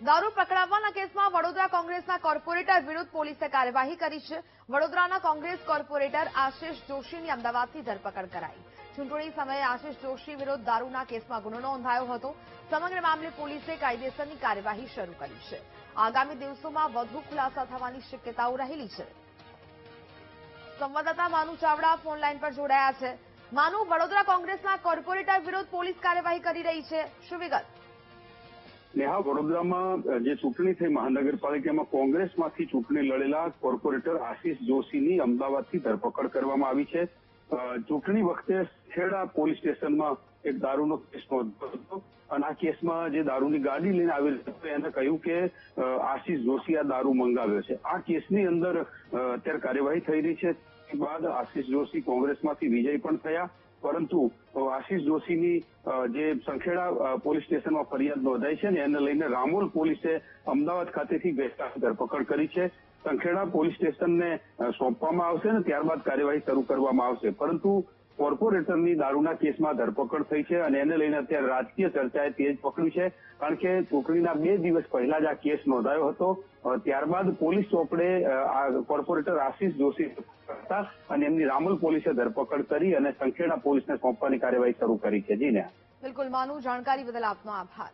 દારૂ પકડાવવાના કેસમાં વડોદરા કોંગ્રેસના કોર્પોરેટર વિરુદ્ધ પોલીસે કાર્યવાહી કરી છે। વડોદરાના કોંગ્રેસ કોર્પોરેટર આશિષ જોશીની અમદાવાદથી ધરપકડ કરાઈ। ચૂંટણી સમયે આશિષ જોશી વિરુદ્ધ દારૂના કેસમાં ગુનો નોંધાયો હતો। સમગ્ર મામલે પોલીસે કાયદેસરની કાર્યવાહી શરૂ કરી છે। આગામી દિવસોમાં વધુ ખુલાસા થવાની શક્યતાઓ રહેલી છે। સંવાદદાતા માનુ ચાવડા ફોન લાઈન પર જોડાયા છે। માનુ, વડોદરા કોંગ્રેસના કોર્પોરેટર વિરુદ્ધ પોલીસ કાર્યવાહી કરી રહી છે, શું વિગત? નેહા, વડોદરામાં જે ચૂંટણી થઈ મહાનગરપાલિકામાં કોંગ્રેસમાંથી ચૂંટણી લડેલા કોર્પોરેટર આશિષ જોશીની અમદાવાદથી ધરપકડ કરવામાં આવી છે। ચૂંટણી વખતે ખેડા પોલીસ સ્ટેશનમાં એક દારૂનો કેસ નોંધાયો હતો અને આ કેસમાં જે દારૂની ગાડી લઈને આવેલ હતો એને કહ્યું કે આશિષ જોશી આ દારૂ મંગાવ્યો છે। આ કેસની અંદર અત્યારે કાર્યવાહી થઈ રહી છે। બાદ આશિષ જોશી કોંગ્રેસમાંથી વિજય પણ થયા, પરંતુ આશિષ જોશીની જે સંખેડા પોલીસ સ્ટેશનમાં ફરિયાદ નોંધાઈ છે ને એને લઈને રામોલ પોલીસે અમદાવાદ ખાતેથી ગઈકાલે ધરપકડ કરી છે। સંખેડા પોલીસ સ્ટેશનને સોંપવામાં આવશે ને ત્યારબાદ કાર્યવાહી શરૂ કરવામાં આવશે, પરંતુ કોર્પોરેટરની દારૂના કેસમાં ધરપકડ થઈ છે અને એને લઈને અત્યારે રાજકીય ચર્ચાએ તેજ પકડી છે, કારણ કે ચૂંટણીના 2 દિવસ પહેલા જ આ કેસ નોંધાયો હતો। ત્યારબાદ પોલીસ ચોપડે આ કોર્પોરેટર આશિષ જોશી હતા અને એમની રામોલ પોલીસે ધરપકડ કરી અને સંખેડા પોલીસને સોંપવાની કાર્યવાહી શરૂ કરી છે। જી ને બિલકુલ માનુ, જાણકારી બદલ આપનો આભાર।